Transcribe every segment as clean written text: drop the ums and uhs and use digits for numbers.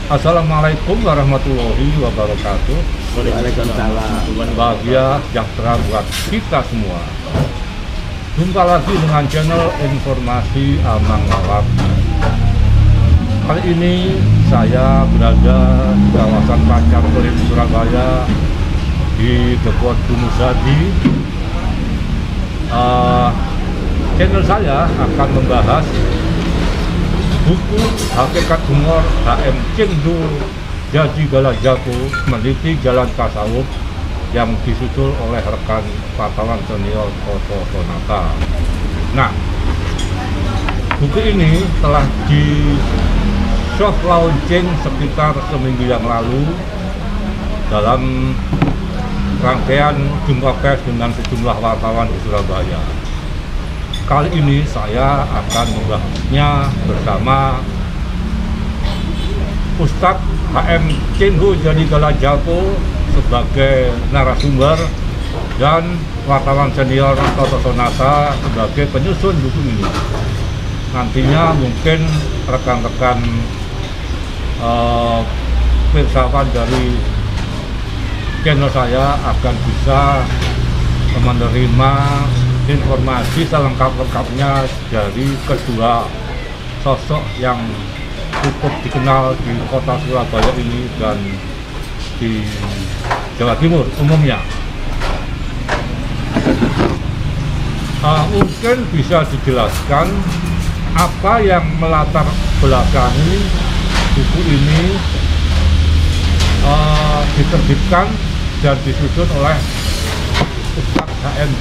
Assalamualaikum warahmatullahi wabarakatuh. Waalaikumsalam. Bahagia sejahtera buat kita semua. Jumpa lagi dengan channel informasi Amang Lawak. Kali ini saya berada di kawasan Pacar Kelit, Surabaya, di Depot Gunung Sadi. Channel saya akan membahas buku Hakikat Humor HM Cengho Jadi Galajapo Meneliti Jalan Tasawuf yang disusul oleh rekan wartawan senior Toto Sonata. Nah, buku ini telah di soft launching sekitar seminggu yang lalu dalam rangkaian jumpa pers dengan sejumlah wartawan di Surabaya. Kali ini saya akan membahasnya bersama Ustadz HM Cengho Jadi Galajapo sebagai narasumber dan wartawan senior Toto Sonata sebagai penyusun buku ini. Nantinya mungkin rekan-rekan filsafat dari channel saya akan bisa menerima informasi selengkap-lengkapnya dari kedua sosok yang cukup dikenal di kota Surabaya ini dan di Jawa Timur umumnya. Mungkin bisa dijelaskan apa yang melatar belakangi buku ini diterbitkan dan disusun oleh Ustadz HM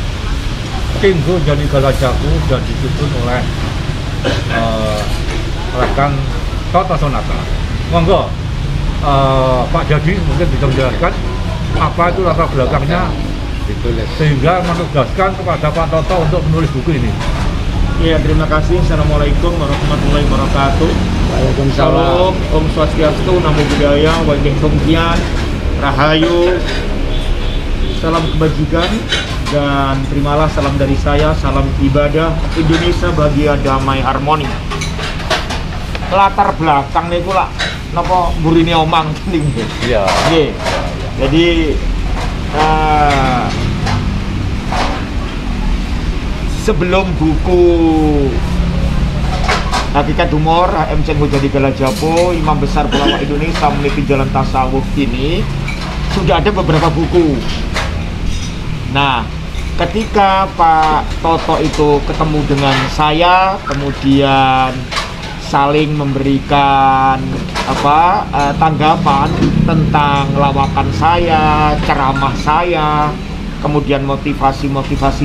Cengho Jadi Galajapo dan disusun oleh rekan Toto Sonata. Monggo Pak Jadi mungkin bisa menjelaskan apa itu latar belakangnya sehingga menugaskan kepada Pak Toto untuk menulis buku ini. Iya, terima kasih. Assalamualaikum warahmatullahi wabarakatuh. Waalaikumsalam. Om Swastiastu, Namo Buddhaya, Wangkek Songkian, Rahayu, salam kebajikan, dan terimalah salam dari saya, salam ibadah Indonesia bahagia damai harmoni. Latar belakang niku lah napa mburine omang ning. Iya. Nggih. Jadi sebelum buku Hakikat Humor HM Cengho Jadi Galajapo Imam Besar Pelawak Indonesia Meneliti Jalan Tasawuf ini sudah ada beberapa buku. Nah, ketika Pak Toto itu ketemu dengan saya, kemudian saling memberikan tanggapan tentang lawakan saya, ceramah saya, kemudian motivasi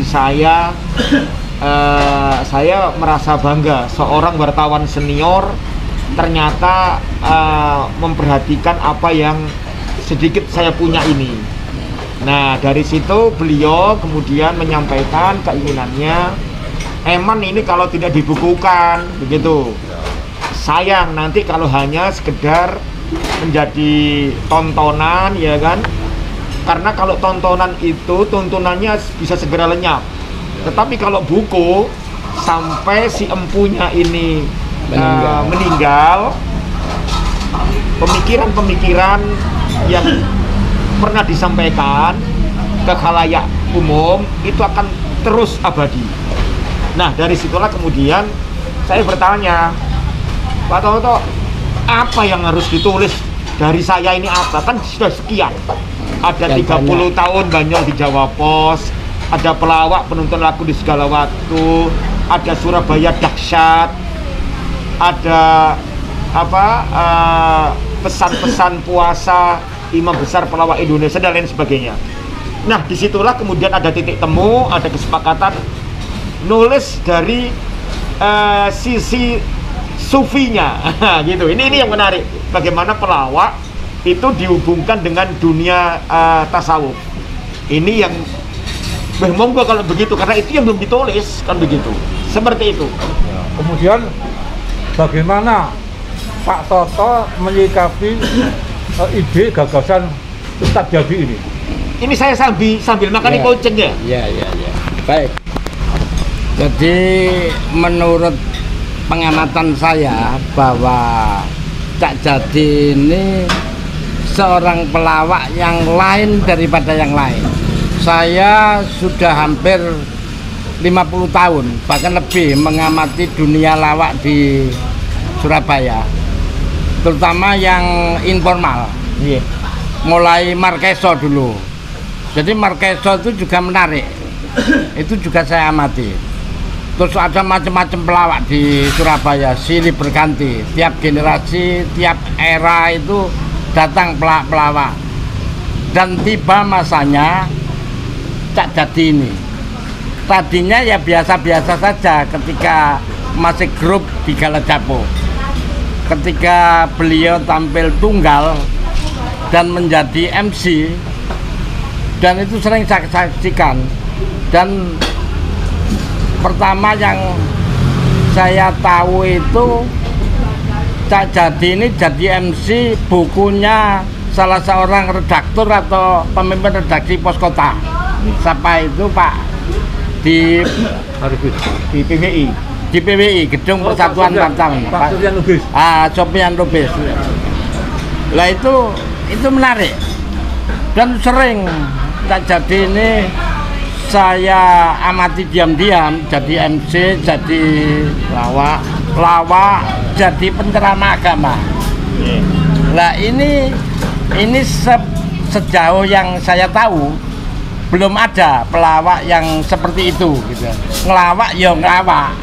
saya merasa bangga seorang wartawan senior ternyata memperhatikan apa yang sedikit saya punya ini. Nah, dari situ beliau kemudian menyampaikan keinginannya, Eman ini kalau tidak dibukukan begitu, sayang nanti kalau hanya sekedar menjadi tontonan, ya kan? Karena kalau tontonan itu tuntunannya bisa segera lenyap. Tetapi kalau buku sampai si empunya ini meninggal, pemikiran-pemikiran yang pernah disampaikan ke khalayak umum itu akan terus abadi. Nah, dari situlah kemudian saya bertanya, Pak Toto, apa yang harus ditulis dari saya ini apa? Kan sudah sekian. Ada 30 tahun banyak di Jawa Pos, ada pelawak penuntun lagu di segala waktu, ada Surabaya dahsyat, ada pesan-pesan puasa Imam Besar Pelawak Indonesia dan lain sebagainya. Nah, disitulah kemudian ada titik temu, ada kesepakatan nulis dari sisi sufinya, gitu. Ini yang menarik. Bagaimana pelawak itu dihubungkan dengan dunia tasawuf. Ini yang monggo kalau begitu, karena itu yang belum ditulis kan begitu. Seperti itu. Ya, kemudian bagaimana Pak Toto menyikapi ide gagasan Ustadz Jadi ini? Ini saya sambil makan Ya. kucing ya. Ya. Baik. Jadi menurut pengamatan saya bahwa Cak Jadi ini seorang pelawak yang lain daripada yang lain. Saya sudah hampir 50 tahun, bahkan lebih mengamati dunia lawak di Surabaya, terutama yang informal. Iya. Mulai Markeso dulu. Jadi Markeso itu juga menarik. Itu juga saya amati. Terus ada macam-macam pelawak di Surabaya, silih berganti. Tiap generasi, tiap era itu datang pelawak. Dan tiba masanya Cak Jadi ini. Tadinya ya biasa-biasa saja ketika masih grup di Galajapo. Ketika beliau tampil tunggal dan menjadi MC, dan itu sering saya saksikan. Dan pertama yang saya tahu itu Cak Jadi ini jadi MC bukunya salah seorang redaktur atau pemimpin redaksi Pos Kota. Siapa itu Pak? Di PWI. Di PWI, Gedung Persatuan Wartawan. Pak Sofian Lubis. Sofian Lubis. Lah itu menarik. Dan sering Cak Jadi ini saya amati diam-diam jadi MC, jadi lawak, jadi penceramah agama. Lah ini sejauh yang saya tahu belum ada pelawak yang seperti itu gitu. Ngelawak ya ngelawak.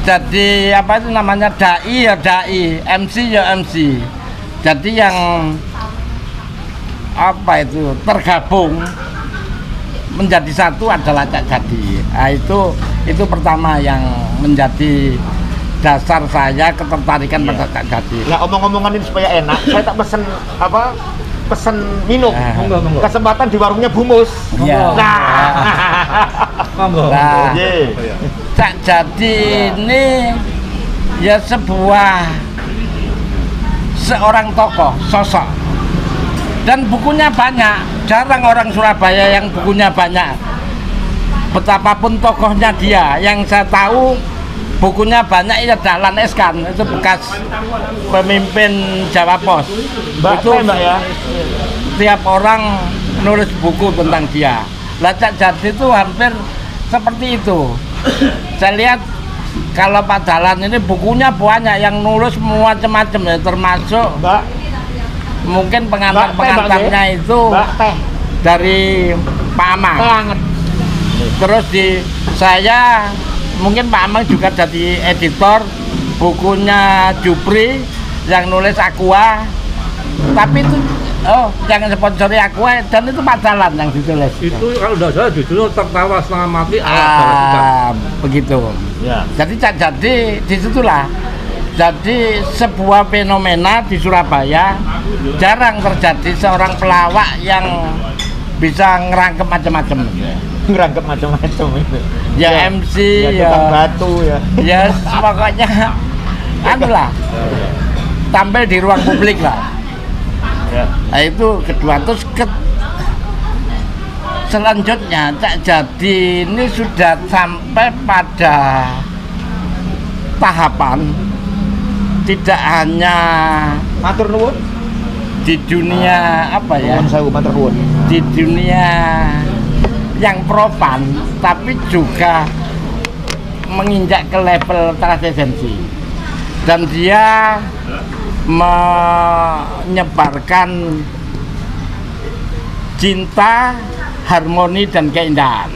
Jadi apa itu namanya, dai ya dai, MC ya MC. Jadi yang apa itu tergabung menjadi satu adalah Cak Jadi. Nah, itu pertama yang menjadi dasar saya ketertarikan pada Cak Jadi. Nah, omong-omongan ini supaya enak, saya tak pesen minum. Monggo. Kesempatan di warungnya Bumus. Iya. Monggo. Nah, Cak Jadi ini ya seorang tokoh, sosok. Dan bukunya banyak, jarang orang Surabaya yang bukunya banyak. Betapapun tokohnya dia, yang saya tahu bukunya banyak ya Dahlan Eskan, itu bekas pemimpin Jawa Pos. Itu Mbak ya. Tiap orang nulis buku tentang dia. Lah Cak Jadi itu hampir seperti itu. Saya lihat kalau Pak Dahlan ini bukunya banyak yang nulis macam-macam ya, termasuk Mbak, mungkin pengantar-pengantarnya itu dari Pak Amang. Terus saya mungkin Pak Amang juga jadi editor bukunya Jupri yang nulis Aqua. Tapi itu yang sponsori Aqua, dan itu Pak Dahlan yang ditulis. Itu kalau tidak salah judulnya Tertawa Setengah Mati Begitu. Ya. Jadi Cak Jadi disitulah. Jadi sebuah fenomena di Surabaya, jarang terjadi seorang pelawak yang bisa ngerangkep macam-macam. Ngerangkep macam-macam itu. Ya MC, ya batu ya. Ya pokoknya anulah. Tampil di ruang publik lah. Ya. Nah, itu kedua. Terus selanjutnya Cak Jadi ini sudah sampai pada tahapan tidak hanya Matur nuwun di dunia apa ya? Matur nuwun. Di dunia yang profan, tapi juga menginjak ke level transcendensi. Dan dia menyebarkan cinta, harmoni dan keindahan.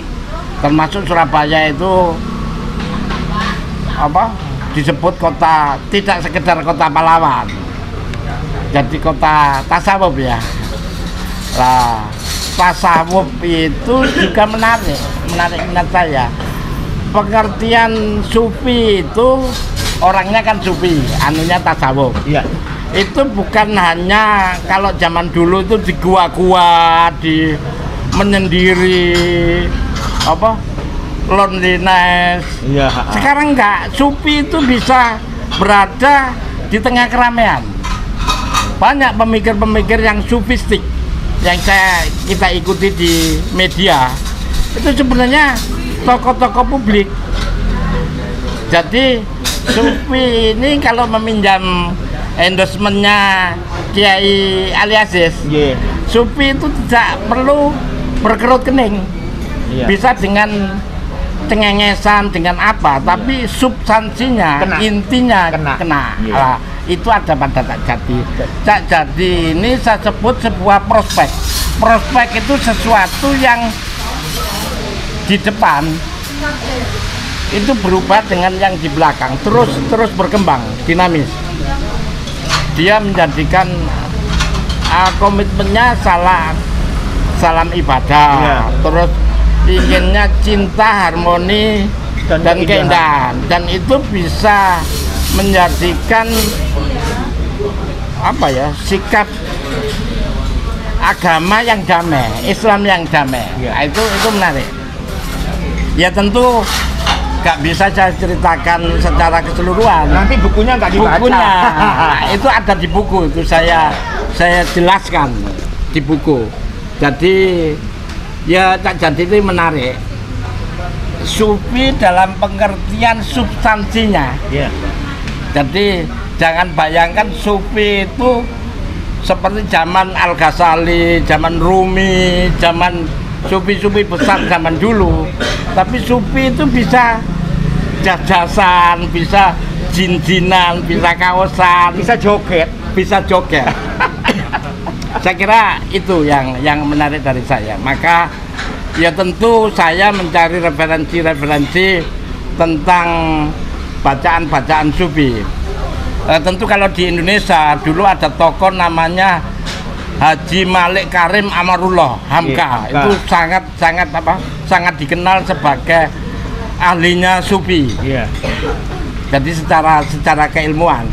Termasuk Surabaya itu disebut kota, tidak sekedar kota pahlawan, jadi kota tasawuf ya. Lah, tasawuf itu juga menarik minat saya. Pengertian sufi itu orangnya kan sufi, anunya tasawuf. Iya. Itu bukan hanya kalau zaman dulu itu di gua-gua, di menyendiri, loneliness. Iya. Sekarang enggak, sufi itu bisa berada di tengah keramaian. Banyak pemikir-pemikir yang sufistik yang kita ikuti di media, itu sebenarnya tokoh-tokoh publik. Jadi Sufi ini kalau meminjam endorsementnya Kiai Ali Aziz, Iya. Sufi itu tidak perlu berkerut kening, Iya. bisa dengan cengengesan dengan apa, tapi substansinya, Kena. intinya Kena. kena. Iya. Nah, itu ada pada Cak Jati. Cak Jati ini saya sebut sebuah prospek. Prospek itu sesuatu yang di depan itu berubah dengan yang di belakang, terus berkembang, dinamis. Dia menjadikan komitmennya salam ibadah, Iya. terus inginnya cinta, harmoni dan keindahan, dan itu bisa menjadikan apa ya, sikap agama yang damai, Islam yang damai. Iya. Nah, itu menarik. Ya tentu nggak bisa saya ceritakan secara keseluruhan. Nanti bukunya nggak dibaca. Bukunya itu ada di buku, itu saya jelaskan di buku. Jadi ya Cak Jati ini menarik. Sufi dalam pengertian substansinya. Iya. Jadi jangan bayangkan Sufi itu seperti zaman Al-Ghazali, zaman Rumi, zaman Sufi-Sufi besar zaman dulu. Tapi Sufi itu bisa jajasan, bisa jin-jinan, bisa kaosan, Bisa joget. bisa joget. Saya kira itu yang menarik dari saya. Maka ya tentu saya mencari referensi-referensi tentang bacaan-bacaan Sufi. Tentu kalau di Indonesia dulu ada tokoh namanya Haji Malik Karim Amarullah Hamka. Iya, Itu sangat dikenal sebagai ahlinya Sufi. Iya. Jadi secara keilmuan.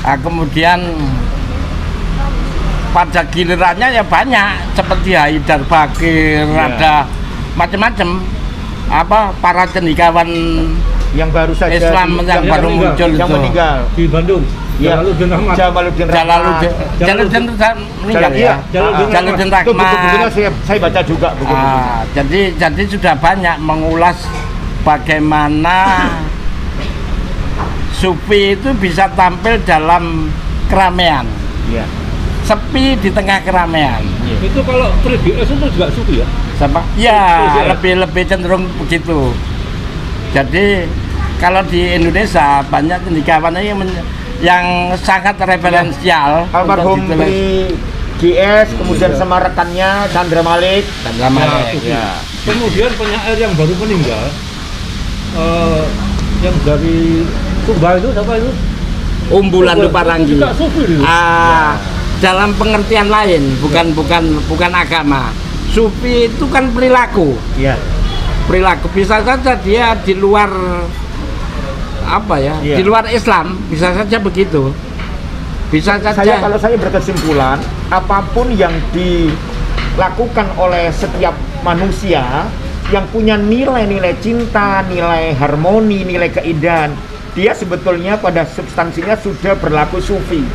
Nah, kemudian pada gilirannya ya banyak seperti Haidar Bakir, Iya. ada macam-macam para cendekiawan Yang baru saja Islam yang baru meninggal. muncul yang itu. meninggal. Di Bandung. Iya. Jalaluddin Ahmad. Jalaluddin Rahmat. Jalaluddin meninggal Iya. ya. Jalaluddin Itu buku-bukunya Rahmat. saya baca juga buku-bukunya. Jadi sudah banyak mengulas bagaimana Sufi itu bisa tampil dalam keramaian, Iya. sepi di tengah keramaian. Itu kalau 3GS itu juga Sufi ya? Sama ya, lebih cenderung begitu. Jadi kalau di Indonesia banyak cendekiawan yang sangat referensial. Almarhum untuk ditulis. Bri GS, kemudian sama rekannya Chandra Malik. Chandra Malik. Sufi. Ya. Kemudian penyair yang baru meninggal, yang dari Sumba itu siapa itu? Umbulan Duparanggi. Juga Sufi itu. Dalam pengertian lain, bukan agama. Sufi itu kan perilaku. Iya. Perilaku bisa saja dia di luar Iya. di luar Islam, bisa saja begitu. Bisa saja. Kalau saya berkesimpulan, apapun yang dilakukan oleh setiap manusia yang punya nilai-nilai cinta, nilai harmoni, nilai keindahan, dia sebetulnya pada substansinya sudah berlaku Sufi.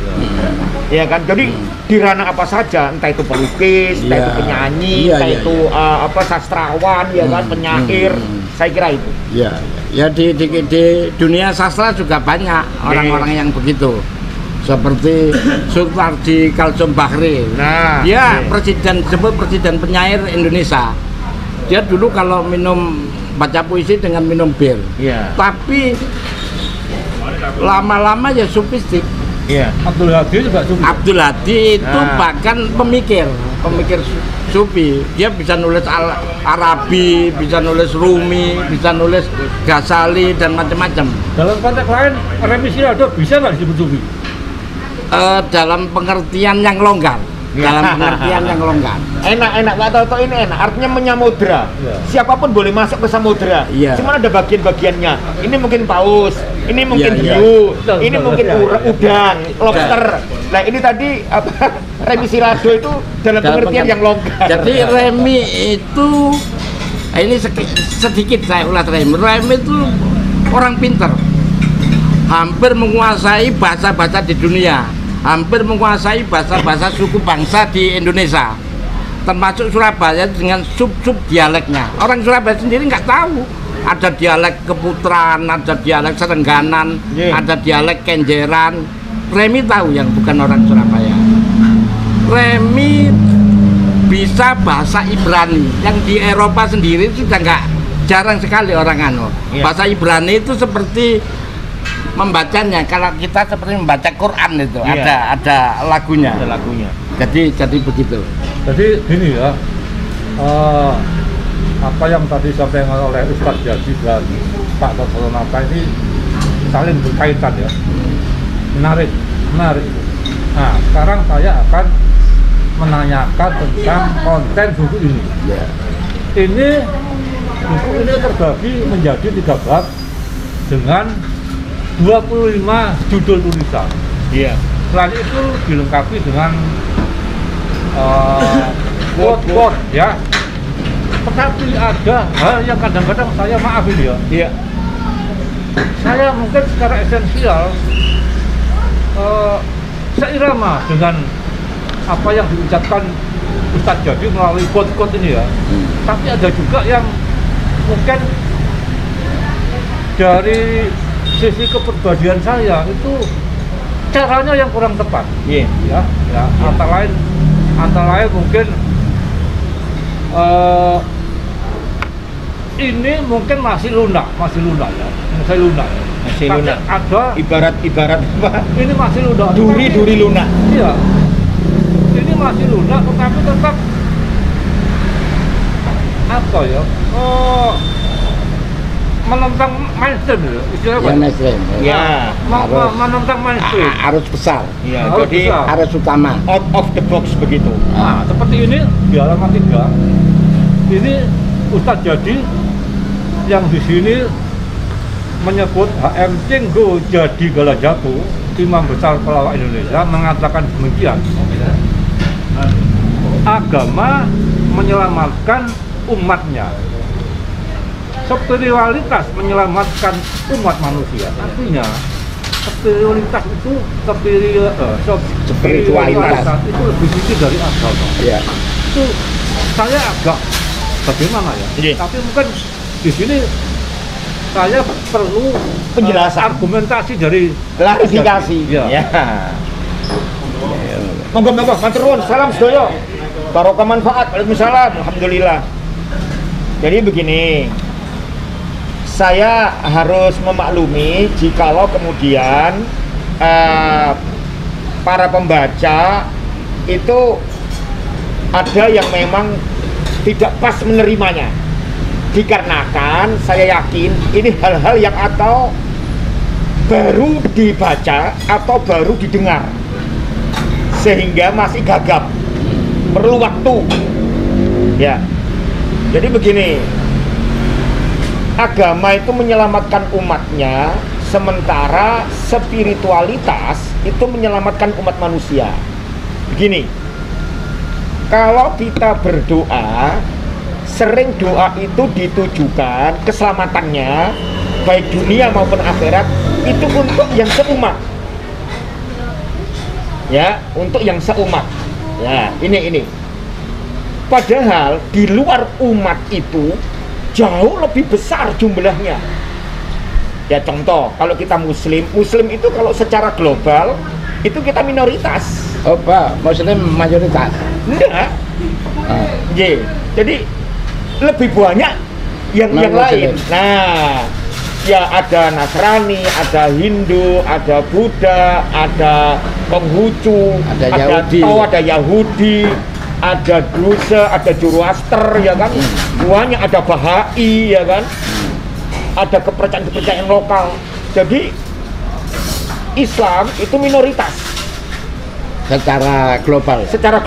Ya kan? Jadi di ranah apa saja, entah itu pelukis, entah itu penyanyi, entah itu sastrawan, ya kan, penyair. Saya kira itu. Ya di dunia sastra juga banyak orang-orang yang begitu. Seperti Sultardi Kalsum Bahri. Nah, Dia disebut presiden penyair Indonesia. Dia dulu kalau baca puisi dengan minum bir. Iya. Tapi lama-lama ya sufistik. Iya. Abdul Hadi juga Sufi. Abdul Hadi itu bahkan pemikir Sufi. Dia bisa nulis Arabi, bisa nulis Rumi, bisa nulis Ghazali dan macam-macam. Dalam konteks lain, Remi Siado bisa nggak disebut Sufi? Dalam pengertian yang longgar. Enak Pak Toto, ini enak, artinya menyamudra. Ya. Siapapun boleh masuk ke samudra. Iya. Cuman ada bagian-bagiannya. Ini mungkin paus, ini mungkin Iya, iya. hiu, Betul, ini betul, mungkin betul. udang, lobster. Nah ini tadi Remi Sirado itu dalam pengertian yang longgar. Jadi Remi itu ini sedikit saya ulas. Remi itu orang pinter, hampir menguasai bahasa-bahasa di dunia, hampir menguasai bahasa-bahasa suku bangsa di Indonesia, termasuk Surabaya dengan sub-sub dialeknya. Orang Surabaya sendiri nggak tahu ada dialek Keputaran, ada dialek Serengganan, ada dialek Kenjeran. Remi tahu yang bukan orang Surabaya. Remi bisa bahasa Ibrani yang di Eropa sendiri sudah nggak, jarang sekali orang bahasa Ibrani itu seperti membacanya, kalau kita seperti membaca Quran itu ada lagunya. Jadi begitu. Jadi gini ya, apa yang tadi disampaikan oleh Ustadz Jadi dan Pak Dr. Nata ini saling berkaitan ya, menarik. Nah, sekarang saya akan menanyakan tentang konten buku ini. Ini buku ini terbagi menjadi 3 bab dengan 25 judul tulisan. Selain itu dilengkapi dengan quote-quote ya. Tetapi ada hal yang kadang-kadang saya maaf ini ya. Saya mungkin secara esensial seirama dengan apa yang diucapkan Ustadz Jadi melalui quote-quote ini ya. Tapi ada juga yang mungkin dari sisi kepribadian saya itu caranya yang kurang tepat. Antara lain mungkin ini mungkin masih lunak ya. Ada ibarat apa? Ini masih lunak. Duri lunak. Iya. Ini masih lunak, tetapi tetap apa ya? Menentang mainstream ya, istilahnya apa? Mainstream. Menentang mainstream. Harus besar. Jadi harus utama. Out of the box begitu. Nah, seperti ini di halaman 3. Ini Ustadz Jadi yang di sini menyebut HM Cenggo Jadi Galajaku, Imam Besar Pelawak Indonesia, mengatakan demikian. Agama menyelamatkan umatnya, spiritualitas menyelamatkan umat manusia. Artinya spiritualitas itu spiritualitas itu lebih tinggi dari agama. Itu saya agak bagaimana ya? Tapi mungkin di sini saya perlu penjelasan, argumentasi dari klarifikasi. Monggo matur nuwun, salam sedaya. Barokah manfaat. Waalaikumsalam. Alhamdulillah. Jadi begini, saya harus memaklumi jikalau kemudian para pembaca itu ada yang memang tidak pas menerimanya, dikarenakan saya yakin ini hal-hal yang atau baru dibaca atau baru didengar sehingga masih gagap, perlu waktu ya. Jadi begini, agama itu menyelamatkan umatnya, sementara spiritualitas itu menyelamatkan umat manusia. Begini, kalau kita berdoa, sering doa itu ditujukan keselamatannya baik dunia maupun akhirat itu untuk yang seumat. Ya, untuk yang seumat. Ya, ini. Padahal di luar umat itu jauh lebih besar jumlahnya. Ya contoh, kalau kita muslim itu kalau secara global itu kita minoritas. Oh, Pak, Muslim mayoritas. Enggak. Jadi lebih banyak yang lain. Nah, ya ada Nasrani, ada Hindu, ada Buddha, ada Konghucu, ada Yahudi, ada Druze, ada Zoroaster, ya kan? Banyak, ada Bahai, ya kan? Ada kepercayaan lokal. Jadi Islam itu minoritas secara global. Secara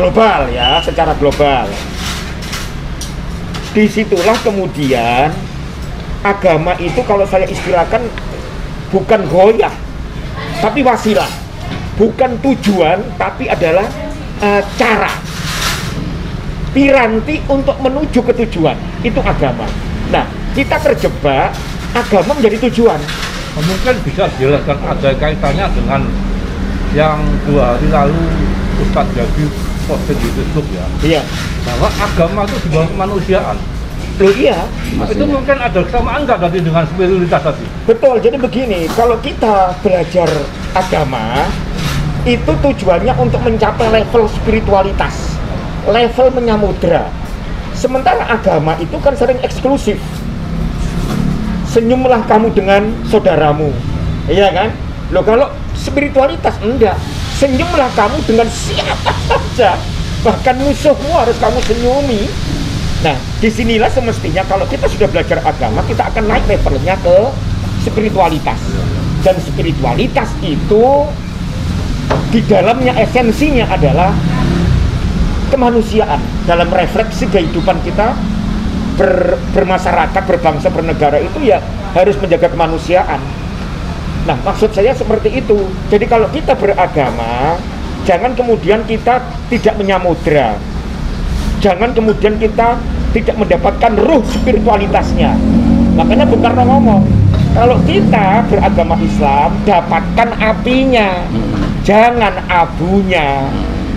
global. Disitulah kemudian agama itu kalau saya istilahkan bukan ghoyah, tapi wasilah. Bukan tujuan, tapi adalah cara. Piranti untuk menuju ke tujuan. Itu agama. Nah, kita terjebak, agama menjadi tujuan. Mungkin bisa dijelaskan ada kaitannya dengan yang 2 hari lalu Ustadz Jadi posting di Facebook ya. Iya. Bahwa agama itu di bawah kemanusiaan. Loh iya, Itu mungkin ada kesamaan nggak tadi dengan spiritualitas tadi? betul. Jadi begini, kalau kita belajar agama itu tujuannya untuk mencapai level spiritualitas, level menyamudra. Sementara agama itu kan sering eksklusif. Senyumlah kamu dengan saudaramu, iya kan? Loh kalau spiritualitas enggak, senyumlah kamu dengan siapa saja, bahkan musuhmu harus kamu senyumi. Nah, disinilah semestinya kalau kita sudah belajar agama, kita akan naik levelnya ke spiritualitas. Dan spiritualitas itu di dalamnya esensinya adalah kemanusiaan. Dalam refleksi kehidupan kita bermasyarakat, berbangsa, bernegara itu ya harus menjaga kemanusiaan. Nah, maksud saya seperti itu. Jadi kalau kita beragama, jangan kemudian kita tidak menyamudra. Jangan kemudian kita tidak mendapatkan ruh spiritualitasnya. Makanya Bung Karno ngomong, kalau kita beragama Islam, dapatkan apinya, jangan abunya.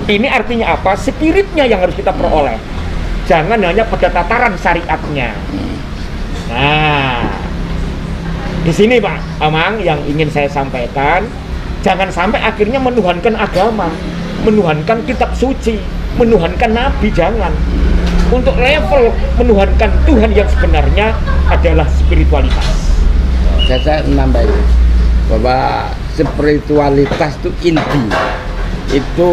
Ini artinya apa? Spiritnya yang harus kita peroleh. Jangan hanya pada tataran syariatnya. Nah, di sini Pak Amang yang ingin saya sampaikan, jangan sampai akhirnya menuhankan agama, menuhankan kitab suci, menuhankan nabi, jangan. Untuk level menuhankan Tuhan yang sebenarnya adalah spiritualitas. Saya nambahin bahwa spiritualitas itu inti, itu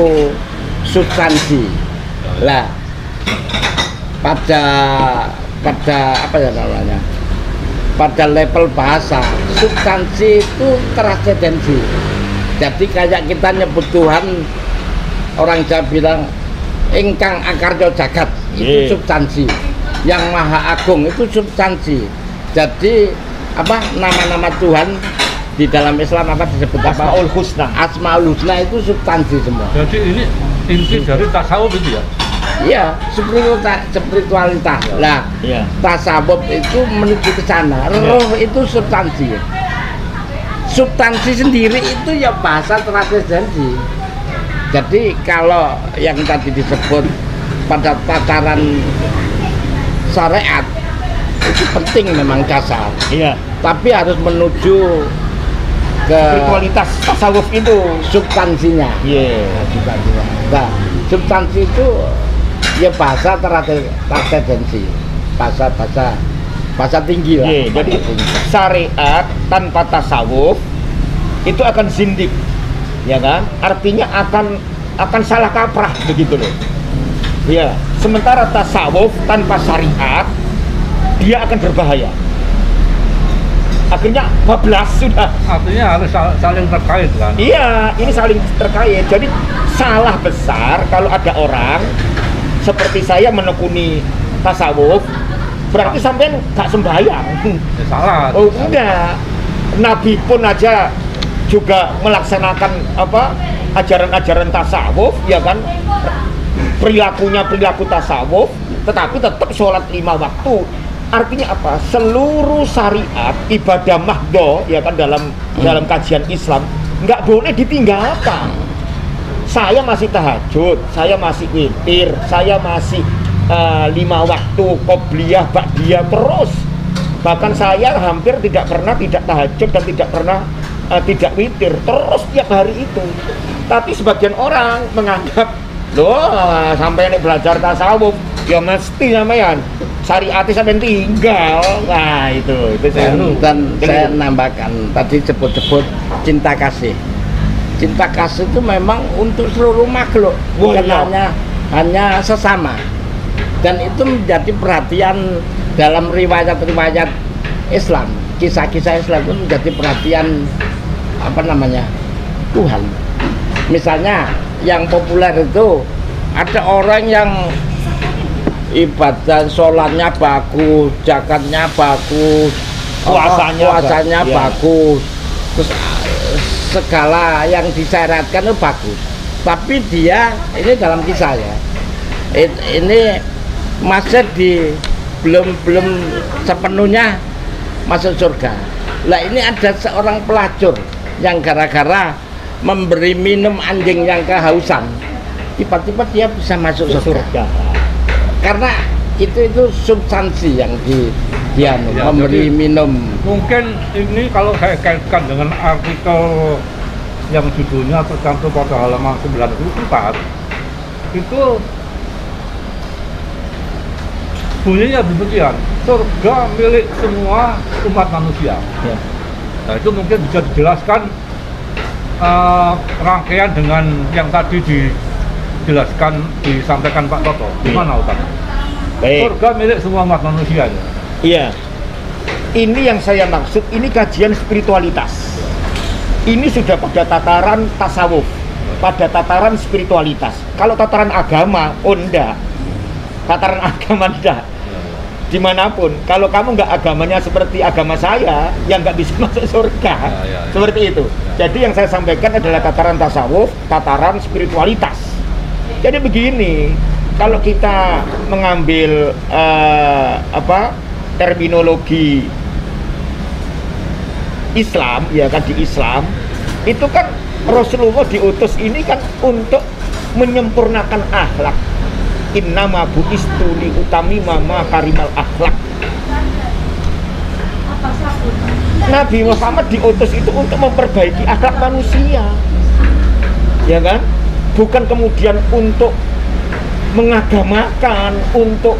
substansi. Lah pada apa ya namanya? Pada level bahasa, substansi itu transendensi. Jadi kayak kita nyebut Tuhan, orang Jawa bilang ingkang akarjo jagat, itu substansi. Yang Maha Agung itu substansi. Jadi apa nama-nama Tuhan di dalam Islam apa disebut apa? Asmaul Husna. Asmaul Husna itu substansi semua. Jadi ini inti dari tasawuf itu ya? Iya, spiritualitas. Lah, Iya. tasawuf itu menuju ke sana. Roh itu substansi. Substansi sendiri itu ya bahasa transendensi. Jadi kalau yang tadi disebut pada tataran syariat itu penting memang dasar. Iya. Tapi harus menuju ke Spiritualitas tasawuf itu. substansinya. Iya. Substansinya. Nah, substansi itu ya bahasa transendensi, bahasa tinggi lah. Iya, jadi Bahasa tinggi. syariat tanpa tasawuf itu akan zindik, ya kan? Artinya akan salah kaprah begitu loh. Ya, sementara tasawuf tanpa syariat dia akan berbahaya. Akhirnya bablas sudah. Artinya harus saling terkait kan? Iya, ini saling terkait. Jadi salah besar kalau ada orang seperti saya menekuni tasawuf, berarti sampean gak sembahyang. Ya, salah. Oh enggak, Nabi pun aja juga melaksanakan apa ajaran-ajaran tasawuf, ya kan, perilaku tasawuf, tetapi tetap sholat 5 waktu. Artinya apa? Seluruh syariat ibadah mahdoh, ya kan, dalam kajian Islam nggak boleh ditinggalkan. Saya masih tahajud, saya masih witir, saya masih 5 waktu qobliyah, ba'diyah terus. Bahkan saya hampir tidak pernah tidak tahajud dan tidak pernah tidak witir terus tiap hari itu. Tapi sebagian orang menganggap, loh sampai ini belajar tasawuf ya mesti sampean syariat sampai tinggal. Nah itu Dan saya nambahkan tadi sebut-sebut cinta kasih. Cinta kasih itu memang untuk seluruh makhluk, bukan hanya sesama. Dan itu menjadi perhatian dalam riwayat-riwayat Islam, kisah-kisah Islam itu menjadi perhatian apa namanya Tuhan. Misalnya yang populer itu ada orang yang ibadah sholatnya bagus, zakatnya bagus, puasanya ya, bagus, terus segala yang disyaratkan itu bagus. Tapi dia ini dalam kisah ya, ini masih belum sepenuhnya masuk surga. Lah ini ada seorang pelacur yang gara-gara memberi minum anjing yang kehausan, tiba-tiba dia bisa masuk surga. Karena itu substansi yang dia Ya, memberi jadi minum. mungkin ini kalau saya kaitkan dengan artikel yang judulnya tercantum pada halaman 94 itu bunyinya demikian, surga milik semua umat manusia. Ya. Nah, itu mungkin bisa dijelaskan rangkaian dengan yang tadi disampaikan Pak Toto. Gimana Ustaz? Baik. Surga milik semua umat manusia. Iya. Ini yang saya maksud, ini kajian spiritualitas. Ini sudah pada tataran tasawuf, pada tataran spiritualitas. Kalau tataran agama, oh enggak. Tataran agama enggak. Dimanapun, kalau kamu nggak agamanya seperti agama saya, yang nggak bisa masuk surga. Seperti itu. Jadi yang saya sampaikan adalah tataran tasawuf, tataran spiritualitas. Jadi begini, kalau kita mengambil terminologi Islam, ya kan, di Islam itu kan Rasulullah diutus ini kan untuk menyempurnakan akhlak. Innama bu'istu li utamima makarimal akhlak. Nabi Muhammad diutus itu untuk memperbaiki akhlak manusia, ya kan? Bukan kemudian untuk mengagamakan, untuk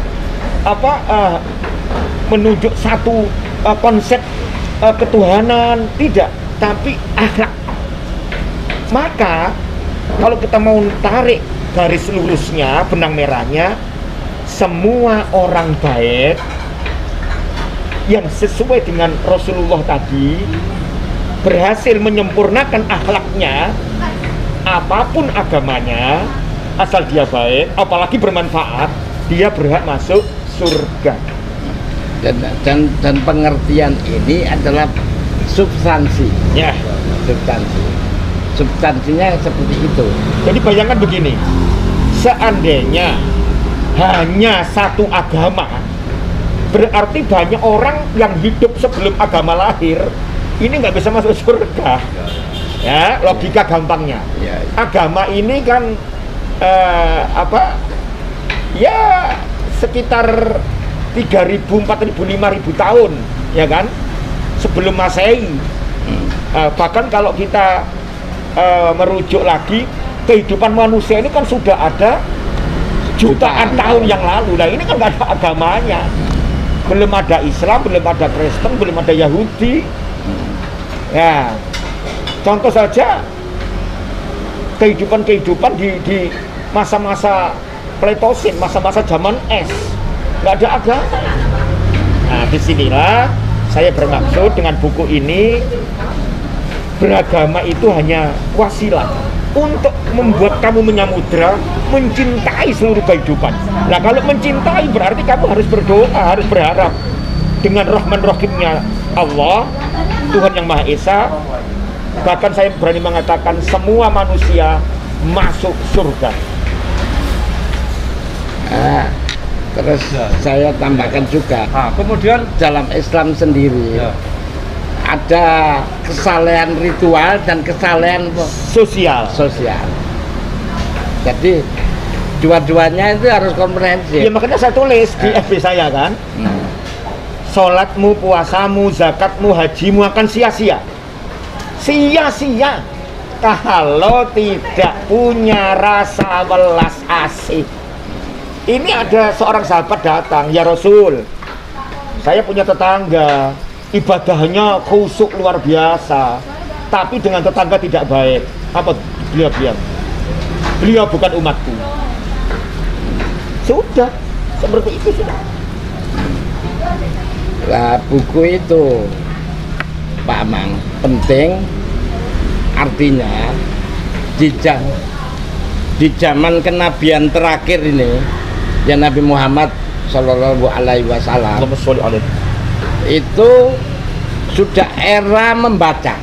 menunjuk satu konsep ketuhanan, tidak, tapi akhlak. Maka kalau kita mau tarik garis lurusnya, benang merahnya, semua orang baik yang sesuai dengan Rasulullah tadi berhasil menyempurnakan akhlaknya, apapun agamanya, asal dia baik, apalagi bermanfaat, dia berhak masuk surga. Dan pengertian ini adalah substansi. Ya, Substansinya seperti itu. jadi bayangkan begini, seandainya hanya satu agama, berarti banyak orang yang hidup sebelum agama lahir ini nggak bisa masuk surga. Ya, logika gampangnya. Ya. Agama ini kan ya sekitar 3.000, 4.000, 5.000 tahun, ya kan, sebelum Masehi. Bahkan kalau kita merujuk lagi, kehidupan manusia ini kan sudah ada jutaan tahun yang lalu. Nah, ini kan nggak ada agamanya, belum ada Islam, belum ada Kristen, belum ada Yahudi. Ya, contoh saja kehidupan di masa-masa Pleistosen, masa-masa zaman es, nggak ada agama. Nah, disinilah saya bermaksud dengan buku ini, beragama itu hanya wasilah untuk membuat kamu menyamudra, mencintai seluruh kehidupan. Nah, kalau mencintai berarti kamu harus berdoa, harus berharap dengan Rahman Rahimnya Allah, Tuhan yang Maha Esa. Bahkan saya berani mengatakan semua manusia masuk surga. Terus saya tambahkan juga, Kemudian dalam Islam sendiri ada kesalehan ritual dan kesalehan Sosial. Jadi dua-duanya itu harus komprehensif. Ya, makanya saya tulis di FB saya kan, sholatmu, puasamu, zakatmu, hajimu akan sia-sia. Sia-sia kalau tidak punya rasa welas asih. Ini ada seorang sahabat datang, ya Rasul, saya punya tetangga, ibadahnya khusyuk luar biasa, tapi dengan tetangga tidak baik. Apa beliau bilang? Beliau bukan umatku. Sudah, seperti itu sudah. Lah, buku itu Pak Amang penting, artinya di zaman kenabian terakhir ini, ya Nabi Muhammad Shallallahu Alaihi Wasallam itu sudah era membaca,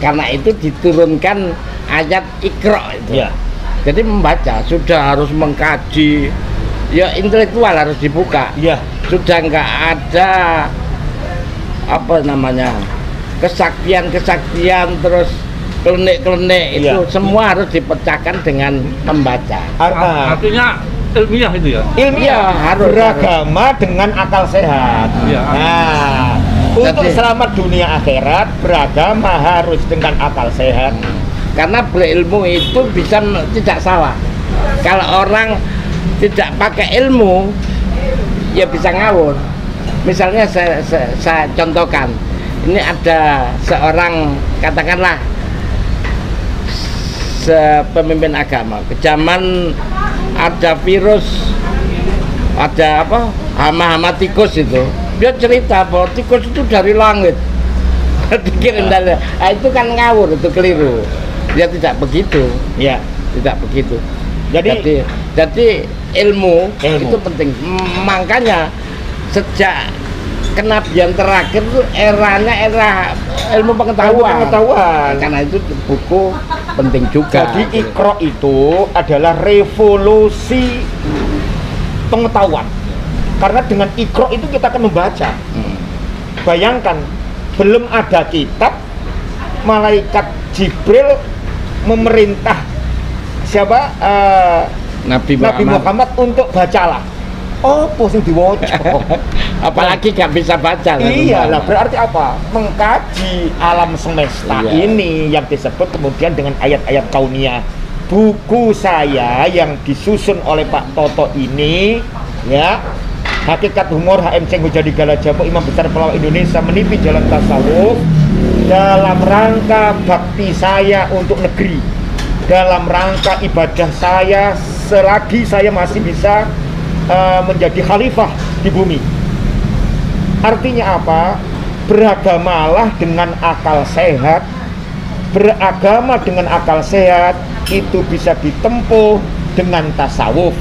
karena itu diturunkan ayat Iqra itu. Ya. Jadi membaca sudah harus mengkaji, ya intelektual harus dibuka. Ya. Sudah nggak ada kesaktian terus klenik itu, semua harus dipecahkan dengan membaca. artinya ilmiah itu ya. Ilmiah, harus, beragama dengan akal sehat. Iya. Nah, untuk selamat dunia akhirat, beragama harus dengan akal sehat. Karena berilmu itu bisa tidak salah. Kalau orang tidak pakai ilmu, ya bisa ngawur. Misalnya saya contohkan, ini ada seorang, katakanlah pemimpin agama, ke zaman ada virus, ada apa, hama-hama tikus itu, dia cerita bahwa tikus itu dari langit. Dikirim dari, nah, itu kan ngawur, itu keliru. Dia tidak begitu, Ya, tidak begitu. jadi Jadi ilmu itu penting. Makanya sejak kenabian terakhir itu eranya era ilmu pengetahuan. Karena itu buku penting juga. Jadi Iqra itu adalah revolusi pengetahuan. Karena dengan Iqra itu kita akan membaca. Bayangkan, belum ada kitab, malaikat Jibril memerintah siapa? Nabi Muhammad untuk bacalah. Oh, posisi diwaca. Apalagi gak bisa baca. Iya lah, berarti apa? Mengkaji alam semesta ini yang disebut kemudian dengan ayat-ayat kauniyah. Buku saya yang disusun oleh Pak Toto ini, ya, Hakikat Humor HMC Ngojadi Galajapo, Imam Besar Pelawak Indonesia Meniti Jalan Tasawuf, dalam rangka bakti saya untuk negeri, dalam rangka ibadah saya selagi saya masih bisa menjadi khalifah di bumi. Artinya apa? Beragamalah dengan akal sehat. Beragama dengan akal sehat itu bisa ditempuh dengan tasawuf.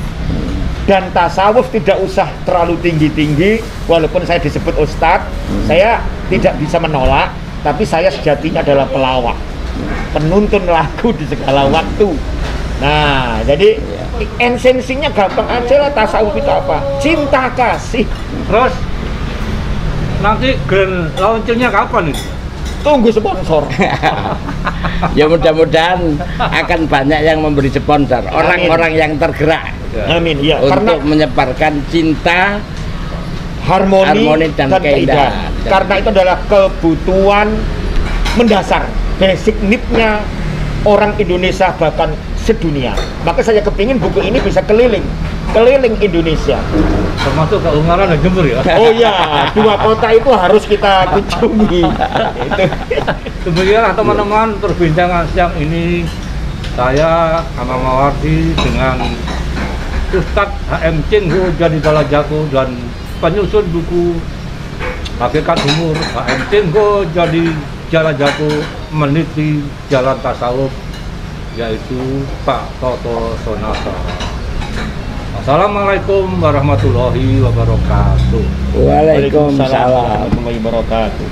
Dan tasawuf tidak usah terlalu tinggi-tinggi. Walaupun saya disebut ustadz, saya tidak bisa menolak, tapi saya sejatinya adalah pelawak, penuntun lagu di segala waktu. Nah, jadi esensinya gampang aja lah. Tasawuf itu apa? Cinta kasih. Terus nanti grand launchingnya kapan itu? Tunggu sponsor. Ya mudah-mudahan akan banyak yang memberi sponsor, orang-orang yang tergerak. Amin. Ya, untuk karena menyebarkan cinta, harmoni dan keindahan. Karena itu adalah kebutuhan mendasar, basic need-nya orang Indonesia, bahkan sedunia. Maka saya kepingin buku ini bisa keliling Indonesia. Termasuk ke Ungaran dan Jember ya? Oh ya, 2 kota itu harus kita kunjungi. Demikianlah teman-teman perbincangan siang ini saya Amang Mawardi dengan Ustadz HMC Ngojadi Galajapo dan penyusun buku Hakikat Humor HMC Ngojadi Galajapo Meniti Jalan Tasawuf, yaitu Pak Toto Sonata. Assalamualaikum warahmatullahi wabarakatuh. Waalaikumsalam warahmatullahi wabarakatuh.